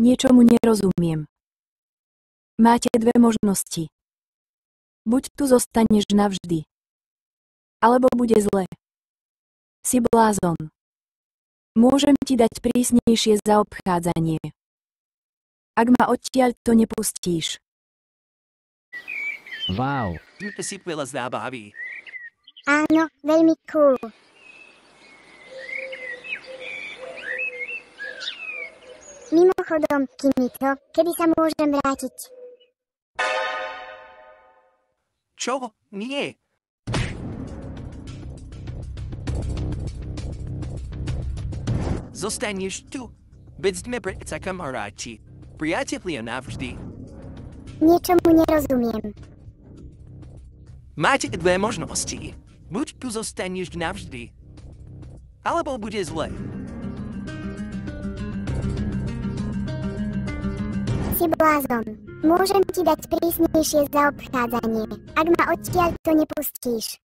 Niečomu nerozumiem. Máte dve možnosti. Buď tu zostaneš navždy. Alebo bude zle. Si blázon. Môžem ti dať prísnejšie zaobchádzanie. Ak ma odtiaľ to nepustíš. Wow. Si veľa zábavy. Áno, veľmi cool. Mimochodom, Kimiko, kedy sa môžem vrátiť? Čo? Nie. Zostaneš tu. Veď sme predsa kamaráti. Priatelia navždy. Niečomu nerozumiem. Máte dve možnosti. Buď tu zostaneš navždy, alebo bude zle. Si blázon. Môžem ti dať prísnejšie zaobchádzanie, ak ma odtiaľ to nepustíš.